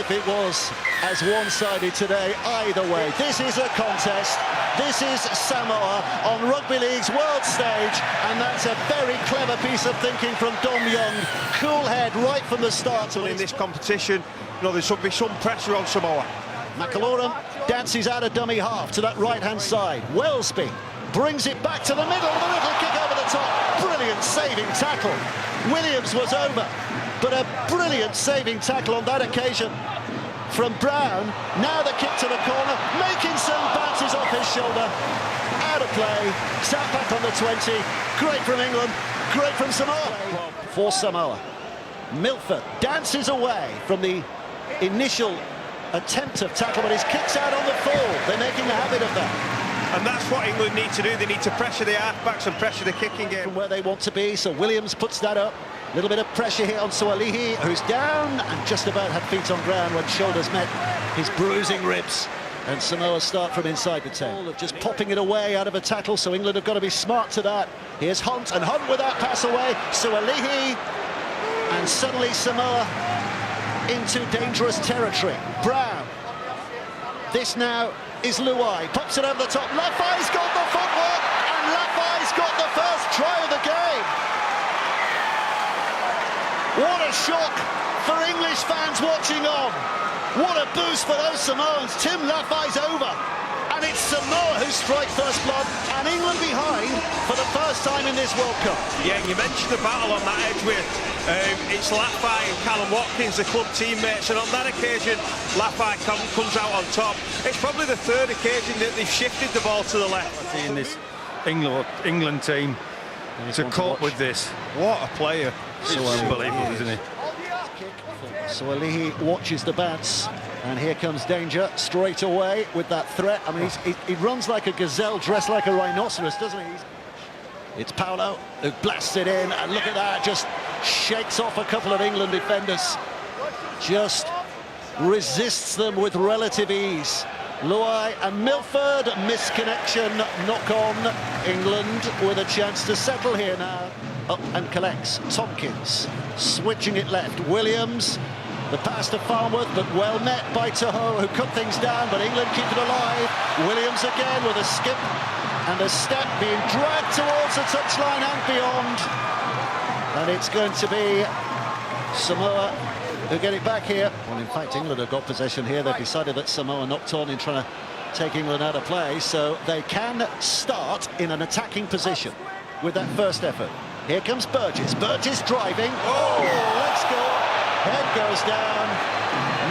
if it was as one-sided today either way. This is a contest. This is Samoa on Rugby League's world stage, and that's a very clever piece of thinking from Dom Young. Cool head right from the start. In this competition, you know, there should be some pressure on Samoa. McAlorum dances out a dummy half to that right-hand side. Wellesby brings it back to the middle with a little kick over the top. Brilliant saving tackle. Williams was over, but a brilliant saving tackle on that occasion from Brown. Now the kick to the corner. Makinson bounces off his shoulder. Out of play. Sat back on the 20. Great from England. Great from Samoa. For Samoa. Milford dances away from the initial attempt of tackle, but his kick's out on the full. They're making a habit of that. And that's what England need to do. They need to pressure the half-backs and pressure the kicking game. From where they want to be, so Williams puts that up. A little bit of pressure here on Sualihi, who's down and just about had feet on ground when shoulders met his bruising ribs. And Samoa start from inside the 10. Of just popping it away out of a tackle, so England have got to be smart to that. Here's Hunt, and Hunt with that pass away. Sualihi, and suddenly Samoa into dangerous territory. Brown. This now is Luai. Pops it over the top. Lafay's got the footwork, and Lafay's got the first try of the game. What a shock for English fans watching on. What a boost for those Samoans. Tim Lafay's over. And it's Samoa who strike first blood, and England behind for the first time in this World Cup. Yeah, you mentioned the battle on that edge with it's Lafay and Callum Watkins, the club teammates, and on that occasion Lafay comes out on top. It's probably the third occasion that they've shifted the ball to the left. In this England team to cope with this. What a player. It's unbelievable, isn't it? Sualihi watches the bounce, and here comes danger straight away with that threat. I mean, he runs like a gazelle dressed like a rhinoceros, doesn't he? It's Paolo who blasts it in, and look at that, just shakes off a couple of England defenders. Just resists them with relative ease. Luai and Milford, misconnection, knock on. England with a chance to settle here now. Up and collects. Tompkins switching it left. Williams, the pass to Farnworth, but well met by Toho, who cut things down, but England keep it alive. Williams again with a skip and a step, being dragged towards the touchline and beyond. And it's going to be Samoa who get it back here. Well, in fact, England have got possession here. They've decided that Samoa knocked on in trying to take England out of play, so they can start in an attacking position with that first effort. Here comes Burgess. Burgess driving. Oh, let's go. Head goes down.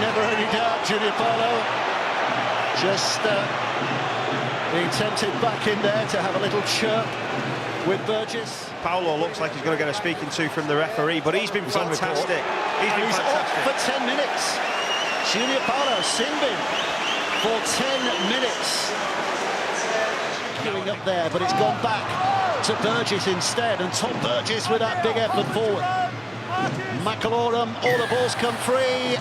Never any doubt, Junior Paulo. Just being tempted back in there to have a little chirp with Burgess. Paulo looks like he's going to get a speaking to from the referee, but he's been fantastic. He's off for 10 minutes. Junior Paulo, Simbin for 10 minutes. Queuing up there, but it's gone back to Burgess instead, and Tom Burgess with that big effort forward. McAlorum, all the balls come free,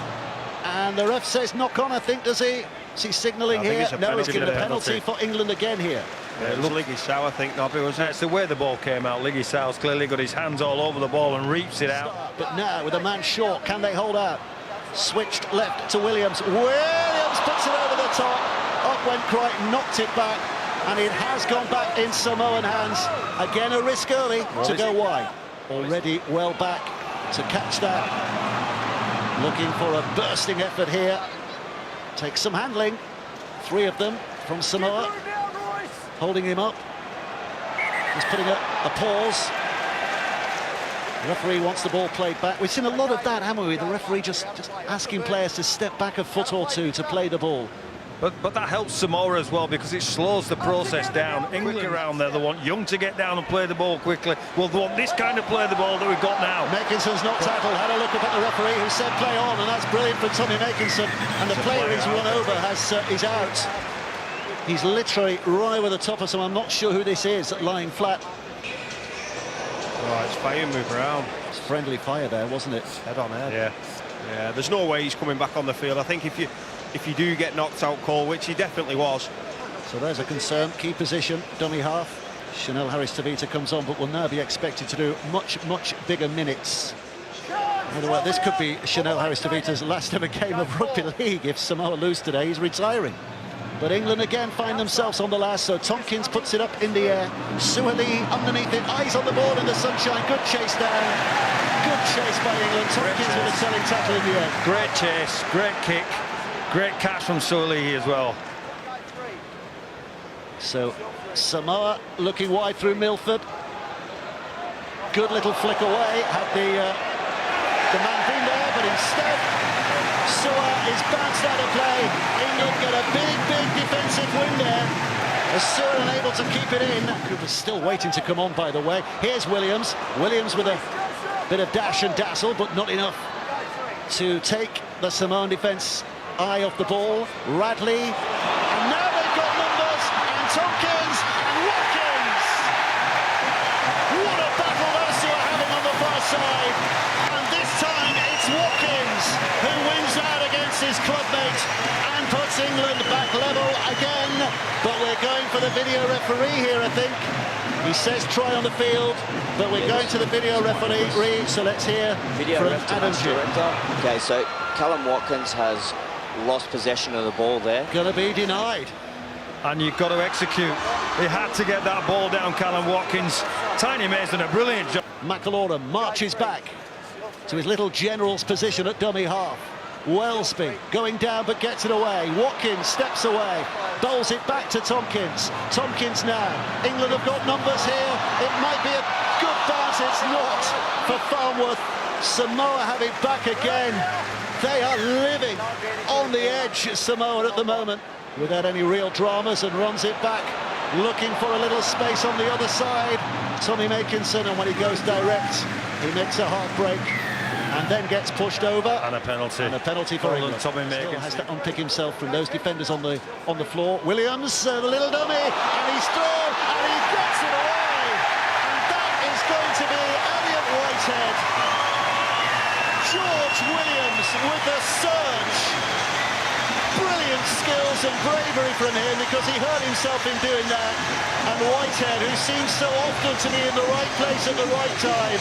and the ref says knock on, I think, does he? Is he signalling here? No, he's given a penalty for England again here. Yeah, it was Liggy Sow, I think, Nobby, wasn't it? That's the way the ball came out. Liggy Sow's clearly got his hands all over the ball and reaps it out. But now, with a man short, can they hold out? Switched left to Williams. Williams puts it over the top. Up went Crichton, knocked it back. And it has gone back in Samoan hands. Again, a risk early to go wide. Already well back to catch that. Looking for a bursting effort here. Takes some handling. 3 of them from Samoa. Holding him up. Just putting a pause. The referee wants the ball played back. We've seen a lot of that, haven't we? The referee just asking players to step back a foot or two to play the ball. But that helps Samoa as well, because it slows the process down. England around there, they want Young to get down and play the ball quickly. Well, they want this kind of play the ball that we've got now. Makinson's not tackled. Had a look up at the referee, who said play on, and that's brilliant for Tommy Makinson. And the player he's run over is out. He's literally right over the top of someone. I'm not sure who this is, lying flat. Oh, it's fire move around. It's friendly fire there, wasn't it? Head on head. Yeah, there's no way he's coming back on the field. I think if you do get knocked out cold, which he definitely was. So there's a concern. Key position, dummy half. Chanel Harris-Tavita comes on, but will now be expected to do much bigger minutes. Well, this could be Chanel Harris-Tavita's last ever game of rugby league. If Samoa lose today, he's retiring. But England again find themselves on the last, so Tompkins puts it up in the air. Suaalii underneath it, eyes on the ball in the sunshine. Good chase down. Good chase by England. Tompkins with a telling tackle in the end. Great chase, great kick, great catch from Suaalii as well. So Samoa looking wide through Milford. Good little flick away. Had the man been there, but instead Suaalii is bounced out of play. England get a big defensive win there. As Suaalii unable to keep it in. Cooper's still waiting to come on, by the way. Here's Williams. Williams with a bit of dash and dazzle, but not enough to take the Samoan defence eye off the ball. Radley, and now they've got numbers, and Tompkins and Watkins. What a battle those two are having on the far side. And this time it's Watkins who wins out against his clubmate and puts England back level again. But we're going for the video referee here, I think. He says try on the field, but we're going to the video referee, so let's hear from Adam Jim. Okay, so Callum Watkins has lost possession of the ball there. Gonna be denied. And you've got to execute. He had to get that ball down, Callum Watkins. Tiny May's done a brilliant job. McIlaurin marches back to his little general's position at dummy half. Wellesby going down but gets it away. Watkins steps away, bowls it back to Tompkins. Tompkins now. England have got numbers here. It might be a good bounce. It's not for Farnworth. Samoa have it back again. They are living on the edge, Samoa, at the moment, without any real dramas, and runs it back, looking for a little space on the other side. Tommy Makinson, and when he goes direct, he makes a half break and then gets pushed over. And a penalty. And a penalty for England. Tommy Still Makinson has to unpick himself from those defenders on the floor. Williams, the little dummy, and he's thrown, and he gets it away. And that is going to be Elliot Whitehead. George Williams with the surge. Brilliant skills and bravery from him, because he hurt himself in doing that. And Whitehead, who seems so often to be in the right place at the right time,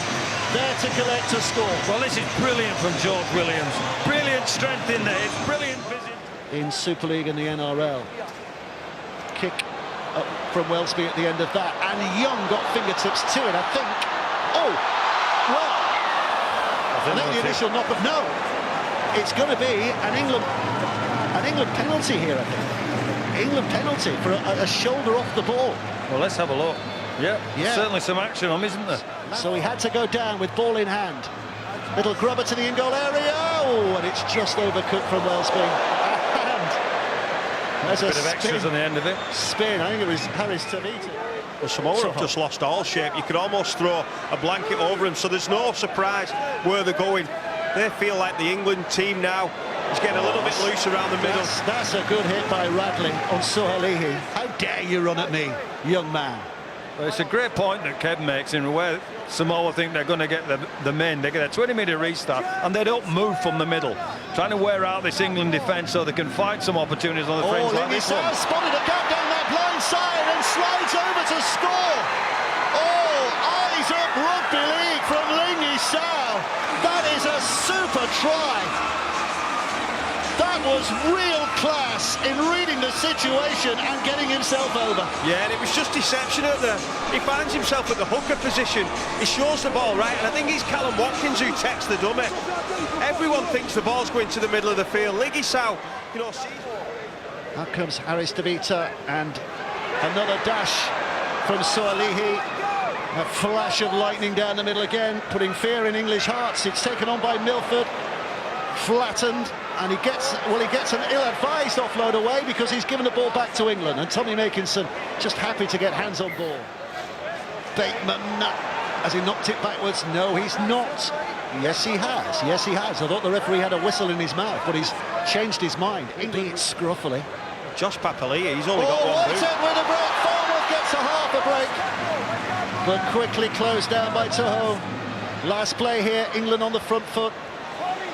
there to collect a score. Well, this is brilliant from George Williams. Brilliant strength in there, it's brilliant vision. In Super League and the NRL. Kick up from Wellesby at the end of that, and Young got fingertips to it, I think. Oh, well, I think the initial knock, but no, it's going to be an England penalty here, I think. England penalty for a shoulder off the ball. Well, let's have a look. Yeah, certainly some action on, isn't there? So he had to go down with ball in hand. Little grubber to the in-goal area. Oh, and it's just overcooked from Wellesby. And there's a bit of extras on the end of it. Spin, I think it was Harris-Tavita. Well, Samoa have just lost all shape. You could almost throw a blanket over him, so there's no surprise where they're going. They feel like the England team now is getting a little bit loose around the middle. That's a good hit by Radley on Suaalii. How dare you run at me, young man? Well, it's a great point that Kevin makes in where Samoa think they're going to get the men. They get a 20-metre restart and they don't move from the middle, trying to wear out this England defence so they can find some opportunities on the fringe like this one. Spotted a gap down that blind side and slides over to score. Oh, eyes up rugby league from Lingy Sao. That is a super try. That was real class in reading the situation and getting himself over. Yeah, and it was just deception at the... He finds himself at the hooker position. He shows the ball right, and I think it's Callum Watkins who takes the dummy. Everyone thinks the ball's going to the middle of the field. Lingy Sao, you know... Out comes Harris-Tavita, and another dash from Suaalii. A flash of lightning down the middle again, putting fear in English hearts. It's taken on by Milford, flattened, and he gets an ill-advised offload away because he's given the ball back to England, and Tommy Makinson just happy to get hands on ball. Bateman, has he knocked it backwards? No, he's not. Yes, he has. Yes, he has. I thought the referee had a whistle in his mouth, but he's changed his mind. England scruffily. Josh Papali'i, he's only got one boot. Whitehead with a break. Farnworth gets a half a break, but quickly closed down by Toho. Last play here, England on the front foot.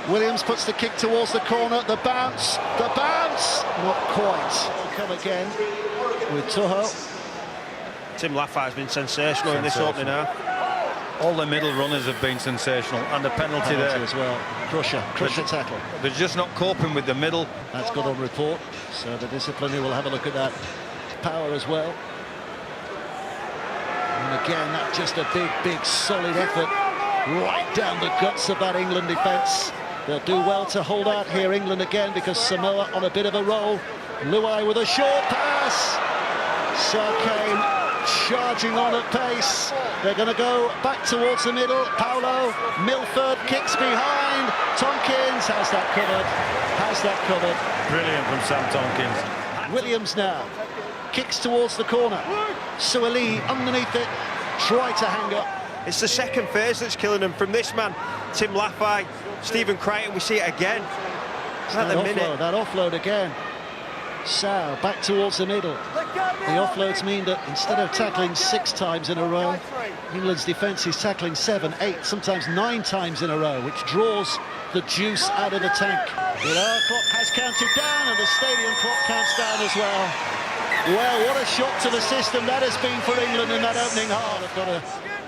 Williams puts the kick towards the corner. The bounce, not quite. Will come again with Toho. Tim Laffey's been sensational in this opening half. All the middle runners have been sensational, and the penalty there as well. Crusher tackle. They're just not coping with the middle. That's got on report, so the disciplinary will have a look at that. Power as well. And again, that's just a big, solid effort right down the guts of that England defence. They'll do well to hold out here, England again, because Samoa on a bit of a roll. Luai with a short pass. Sarkane charging on at pace. They're going to go back towards the middle. Paulo, Milford kicks behind. Tompkins has that covered. Brilliant from Sam Tompkins. Williams now kicks towards the corner. Suali underneath it, try to hang up. It's the second phase that's killing them. From this man, Tim Laffey, Stephen Crichton, we see it again. That offload again. Sau back towards the middle. The offloads mean that instead of tackling 6 times in a row, England's defence is tackling 7, 8, sometimes 9 times in a row, which draws the juice out of the tank. The hour clock has counted down, and the stadium clock counts down as well. Well, what a shock to the system that has been for England in that opening half. They've got a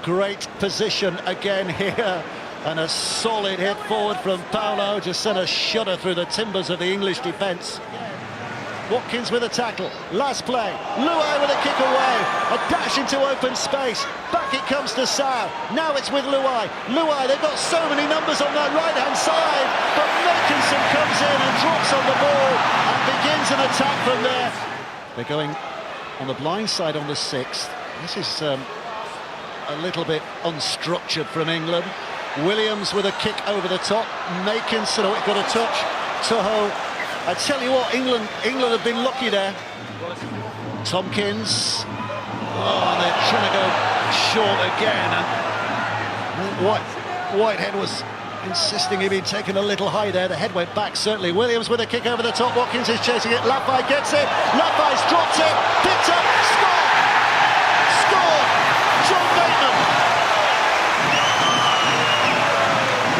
great position again here, and a solid hit forward from Paulo just sent a shudder through the timbers of the English defence. Watkins with a tackle, last play, Luai with a kick away, a dash into open space, back it comes to Sau, now it's with Luai, they've got so many numbers on that right-hand side, but Wilkinson comes in and drops on the ball and begins an attack from there. They're going on the blind side on the 6th. This is a little bit unstructured from England. Williams with a kick over the top, Wilkinson, oh, it got a touch, Toho. I tell you what, England have been lucky there. Tompkins, oh, they're trying to go short again. And Whitehead was insisting he'd been taken a little high there. The head went back, certainly. Williams with a kick over the top. Watkins is chasing it. Laffey gets it. Laffey's dropped it. Picked up. Score! John Bateman.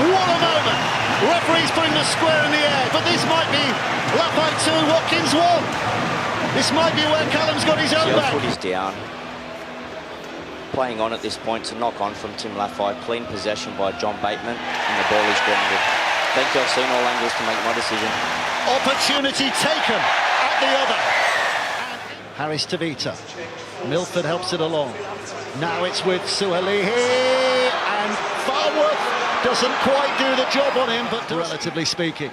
What a moment. Referee's putting the square in the air, but this might be Laffey 2, Watkins 1. This might be where Callum's got his own back. Foot is down. Playing on at this point to knock on from Tim Laffey. Clean possession by John Bateman, and the ball is grounded. I think I've seen all angles to make my decision. Opportunity taken at the other. Harris Tavita. Milford helps it along. Now it's with Sualihi, and Farworth doesn't quite do the job on him, but relatively speaking.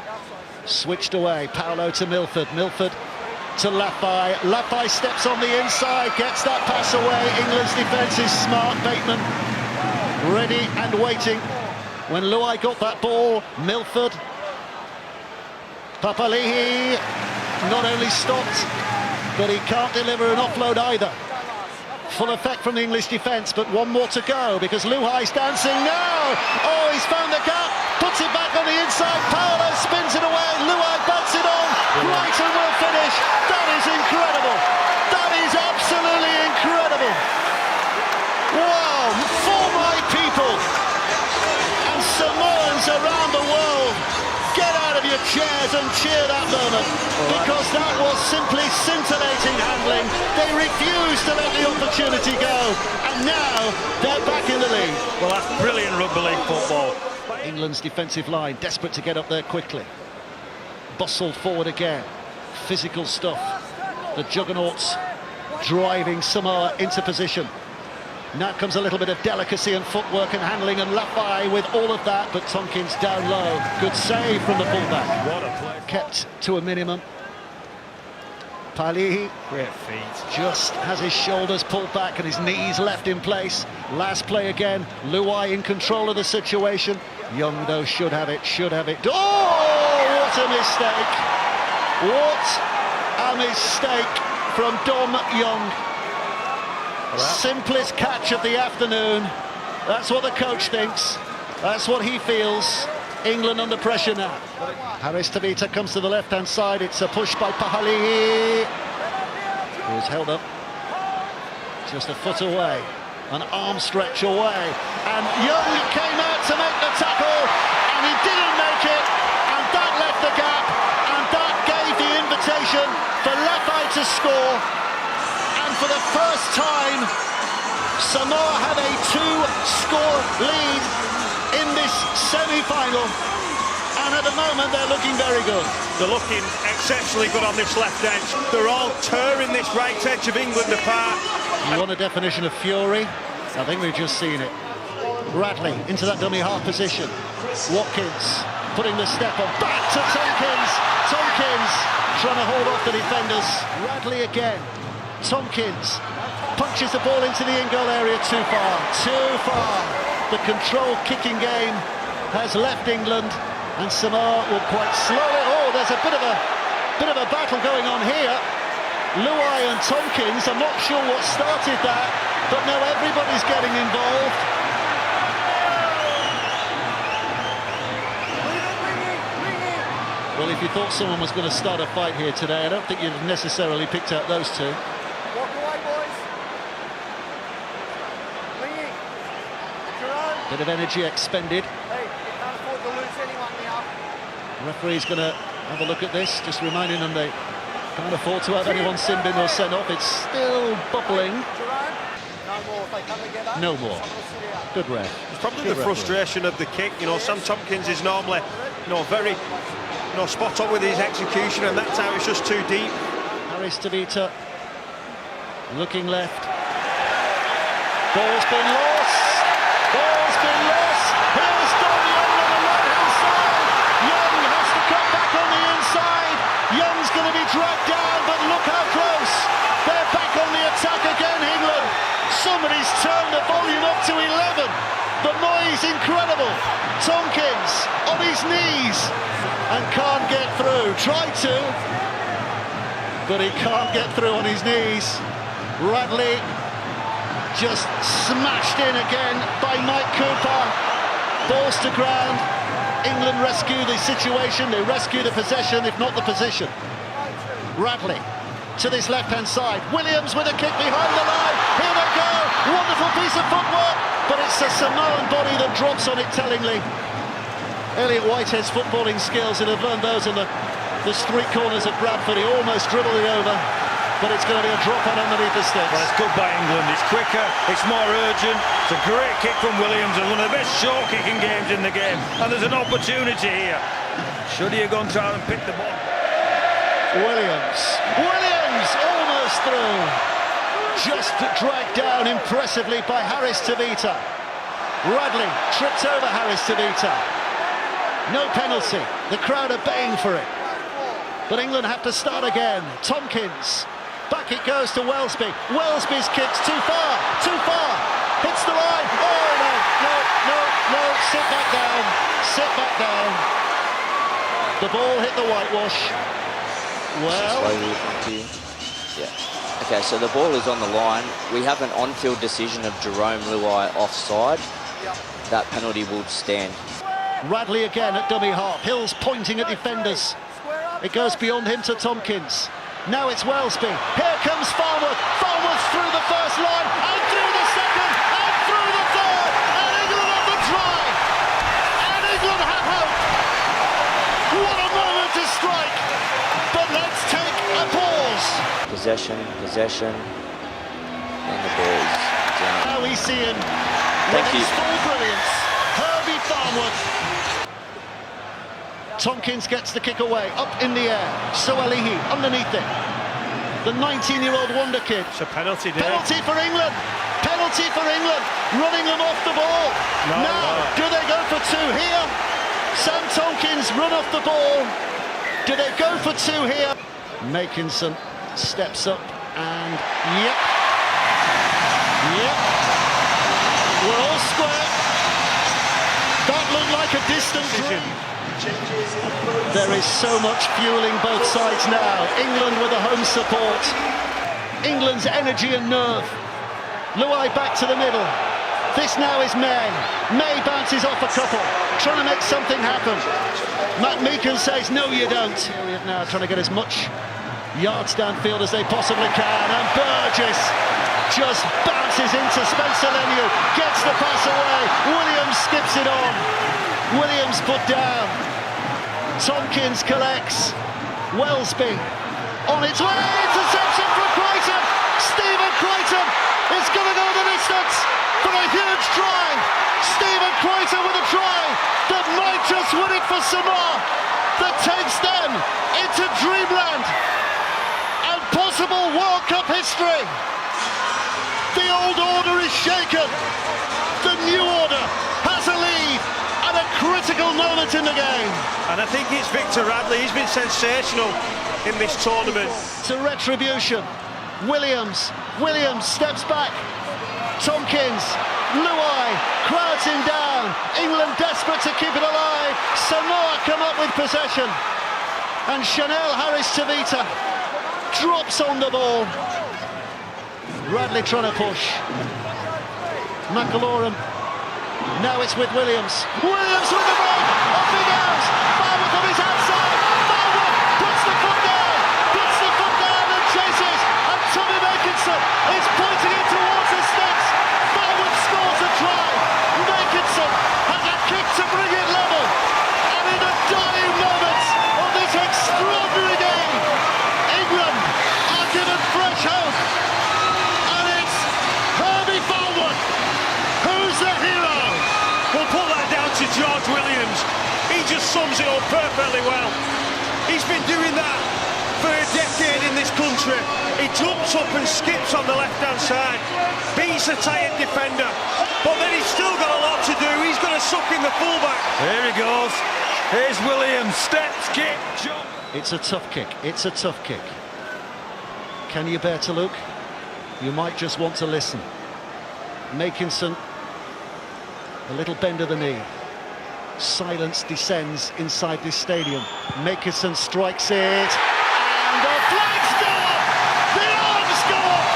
Switched away, Paulo to Milford, Milford to Laffey. Laffey steps on the inside, gets that pass away. England's defence is smart. Bateman ready and waiting. When Luai got that ball, Milford. Papali'i not only stopped, but he can't deliver an offload either. Full effect from the English defence, but one more to go because Luai's dancing now. Oh, he's found the gap, puts it back on the inside. Paulo spins it away. Luai bats it on. Crichton will finish. That is incredible. That is absolutely incredible. Wow, for my people and Samoans around the world, get out of your chairs and cheer that moment, because that was simply scintillating handling. They refused to let the opportunity go, and now they're back in the league. Well, that's brilliant rugby league football. England's defensive line desperate to get up there quickly. Bustled forward again. Physical stuff. The juggernauts driving Samoa into position. Now comes a little bit of delicacy and footwork and handling, and Laffey with all of that, but Tompkins down low. Good save from the fullback. What a play. Kept to a minimum. Palihi Great feet. just has his shoulders pulled back and his knees left in place. Last play again. Luai in control of the situation. Young, though, should have it. Oh, what a mistake. What a mistake from Dom Young. Simplest catch of the afternoon. That's what the coach thinks. That's what he feels. England under pressure now. Harris Tavita comes to the left-hand side. It's a push by Pahali'i, who's held up just a foot away, an arm stretch away, and Young came out to make the tackle, and he didn't make it, and that left the gap, and that gave the invitation for Laffey to score. And for the first time Samoa have a 2-score lead in this semi-final, and at the moment they're looking very good. They're looking exceptionally good on this left edge. They're all tearing this right edge of England apart. You want a definition of fury? I think we've just seen it. Radley into that dummy half position. Watkins putting the step on. Back to Tompkins. Tompkins trying to hold off the defenders. Radley again. Tompkins punches the ball into the in-goal area too far. Too far. The controlled kicking game has left England, and Samoa will quite slow it. Oh, there's a bit of a battle going on here. Luai and Tompkins, I'm not sure what started that, but now everybody's getting involved. Well, if you thought someone was going to start a fight here today, I don't think you'd have necessarily picked out those two. Walk away, boys. Bit of energy expended. Hey, you can't afford to lose anyone now. The referee's going to have a look at this, just reminding them they can't afford to have anyone sin bin or sent off. It's still bubbling. No more if they come together. No more. Good ref. It's probably Good the frustration of the kick. You know, Sam Tompkins is normally, very, spot on with his execution, and that time it's just too deep. Harris Tavita looking left. Ball's been lost. Ball's been lost. Here's Don Young on the right-hand side. Young has to come back on the inside. Young's going to be dragged down, but look how close. They're back on the attack again, England. Somebody's turned the volume up to 11. The noise incredible. Tompkins on his knees and can't get through. Tried to, but he can't get through on his knees. Radley just smashed in again by Mike Cooper. Balls to ground. England rescue the situation. They rescue the possession, if not the position. Radley to this left-hand side. Williams with a kick behind the line. Here they go. Wonderful piece of footwork, but it's the Samoan body that drops on it tellingly. Elliot Whitehead's footballing skills, and have learned those in the street corners at Bradford. He almost dribbled it over, but it's going to be a drop on underneath the sticks. Well, it's good by England. It's quicker, it's more urgent. It's a great kick from Williams, and one of the best short kicking games in the game. And there's an opportunity here. Should he have gone try and pick the ball? Williams almost through. Just dragged down impressively by Harris Tavita. Radley tripped over Harris Tavita. No penalty. The crowd are baying for it. But England have to start again. Tompkins. Back it goes to Welsby. Welsby's kick's too far. Too far. Hits the line. Oh, no. Sit back down. Sit back down. The ball hit the whitewash. Well. Yeah. Okay, so the ball is on the line. We have an on-field decision of Jerome Luai offside. That penalty will stand. Radley again at dummy half. Hill's pointing at defenders. It goes beyond him to Tompkins. Now it's Welsby. Here comes Farnworth. Farnworth through the first line, and through the second, and through the third. And England have the try. And England have hope. What a moment to strike. But let's take a pause. Possession, and the ball is down. Now we see him Thank with you. his full brilliance. Herbie Farnworth. Tompkins gets the kick away, up in the air. Soalihi underneath it. The 19-year-old wonder kid. It's a penalty, Dave. Penalty for England. Penalty for England. Running them off the ball. Do they go for two here? Sam Tompkins run off the ball. Do they go for two here? Makinson steps up and yep. We're all square. That looked like a distant dream. There is so much fueling both sides now. England with the home support. England's energy and nerve. Luai back to the middle. This now is May. May bounces off a couple, trying to make something happen. Matt Meakin says, no you don't. Period now, trying to get as much yards downfield as they possibly can. And Burgess just bounces into Spencer Leniu, gets the pass away. Williams skips it on. Williams put down. Tompkins collects. Welsby on its way. Interception from Crichton. Stephen Crichton It's going to go the distance for a huge try. Stephen Crichton with a try that might just win it for Samoa, that takes them into dreamland and possible World Cup history. The old order is shaken. The new order has a lead at a critical moment in the game. And I think it's Victor Radley. He's been sensational in this tournament. It's a retribution. Williams steps back. Tompkins, Luai crowds him down. England desperate to keep it alive. Samoa come up with possession. And Chanel Harris-Tavita drops on the ball. Radley trying to push. McAlorum. Now it's with Williams. Williams with the ball. Off he goes. Barwick on his outside. Barwick puts the foot down and chases. And Tommy Makinson is pointing it towards the sticks. Barwick scores a try. Makinson has a kick to bring it level. And in the dying moments of this extraordinary game, England are given fresh hope. And it's Herbie Barwick who's the hero. We'll put that down to George Williams. He just sums it up perfectly well. He's been doing that for a decade in this country. He jumps up and skips on the left-hand side, beats a tired defender, but then he's still got a lot to do. He's going to suck in the fullback. Here he goes. Here's Williams. Steps, kick, jump. It's a tough kick. It's a tough kick. Can you bear to look? You might just want to listen. Makinson, a little bend of the knee. Silence descends inside this stadium. Makinson strikes it, and the flags go up! The arms go up!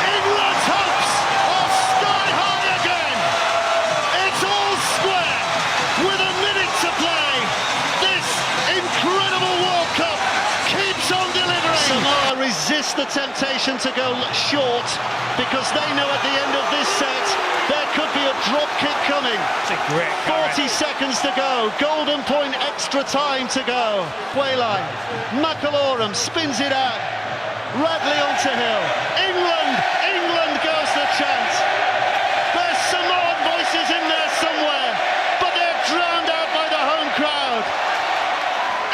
England's hopes are sky high again! It's all square with a minute to play. This incredible World Cup keeps on delivering. Samoa resist the temptation to go short because they know at the end of this set there could be a drop kick coming. It's a great carry. 40 seconds to go. Golden point, extra time to go. Wayline. McAlorum spins it out. Radley onto Hill. England goes the chant. There's Samoan voices in there somewhere, but they're drowned out by the home crowd.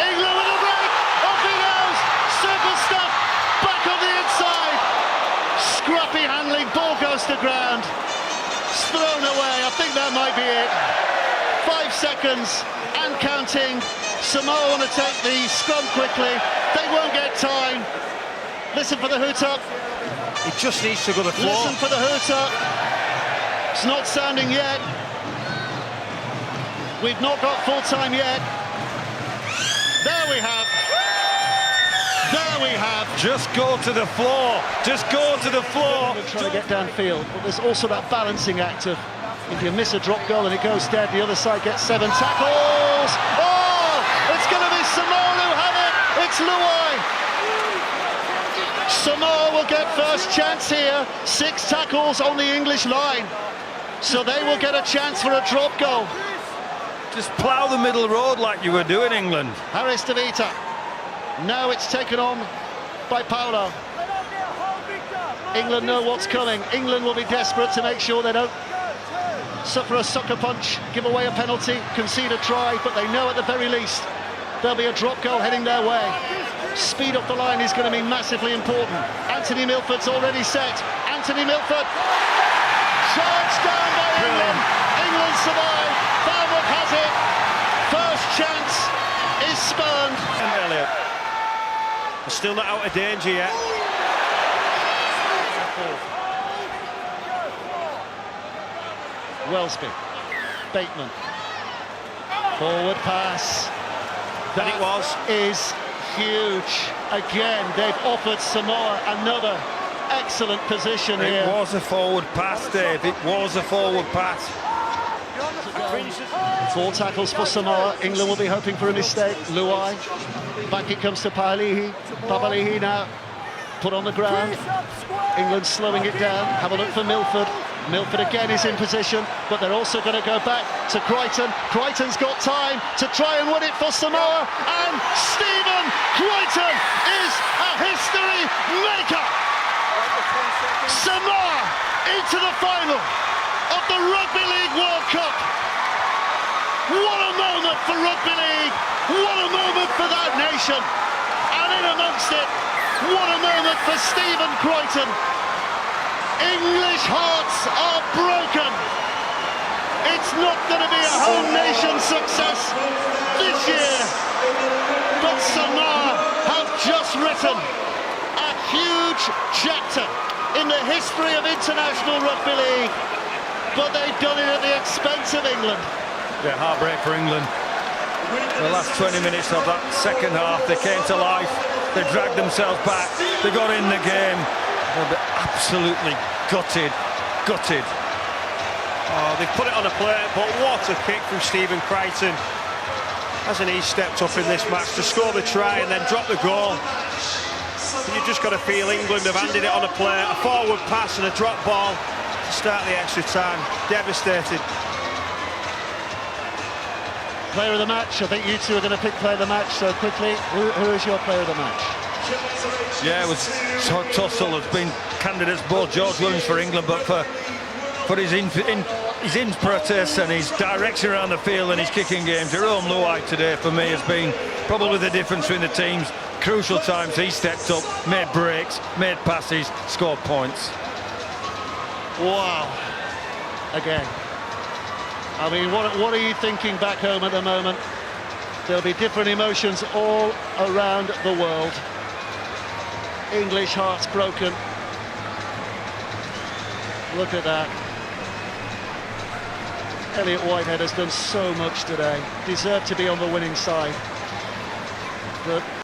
England with a break. Off he goes. Circle step. Back on the inside. Scrappy handling. Ball goes to ground. Thrown away. I think that might be it. 5 seconds and counting. Samoa want to take the scrum quickly. They won't get time. Listen for the hoot up. He just needs to go to the floor. Listen for the hoot up. It's not sounding yet. We've not got full time yet. There we have. There we have. Just go to the floor. Just go to the floor. Trying to get downfield, but there's also that balancing act of if you miss a drop goal and it goes dead, the other side gets 7 tackles. Oh, it's going to be Samoa who have it. It's Luai. Samoa will get first chance here. 6 tackles on the English line, so they will get a chance for a drop goal. Just plough the middle road like you were doing, England. Harris-Tavita. Now it's taken on by Paulo. England know what's coming. England will be desperate to make sure they don't suffer a sucker punch, give away a penalty, concede a try, but they know at the very least there'll be a drop goal heading their way. Speed up the line is going to be massively important. Anthony Milford's already set. Anthony Milford charged down by England. England survive. Barwick has it. First chance is spurned. And Elliott. They're still not out of danger yet. Wellesby. Bateman. Forward pass. That it was. Is huge. Again, they've offered Samoa another excellent position here. It was a forward pass, Dave. It was a forward pass. 4 tackles for Samoa. England will be hoping for a mistake. Luai. Back it comes to Papali'i now. Put on the ground. England slowing it down. Have a look for Milford. Milford again is in position, but they're also going to go back to Crichton. Crichton's got time to try and win it for Samoa, and Stephen Crichton is a history maker. Samoa into the final of the Rugby League World Cup. What a moment for Rugby League. What a moment for that nation. And in amongst it, what a moment for Stephen Crichton. English hearts are broken. It's not going to be a home nation success this year, but Samoa have just written a huge chapter in the history of international rugby league, but they've done it at the expense of England. Yeah, heartbreak for England. The last 20 minutes of that second half, they came to life, they dragged themselves back, they got in the game. They're absolutely gutted. Oh, they've put it on a plate, but what a kick from Stephen Crichton. Hasn't he stepped up in this match to score the try and then drop the goal? You've just got to feel England have handed it on a plate, a forward pass and a drop ball to start the extra time. Devastated. Player of the match, I think you two are going to pick player of the match so quickly. Who is your player of the match? Yeah, it was tussle. There's been candidates, both George Williams for England, but for his impetus and his direction around the field and his kicking game, Jerome Luai today for me has been probably the difference between the teams. Crucial times he stepped up, made breaks, made passes, scored points. Wow. Again. I mean, what are you thinking back home at the moment? There'll be different emotions all around the world. English hearts broken. Look at that. Elliot Whitehead has done so much today. Deserved to be on the winning side. But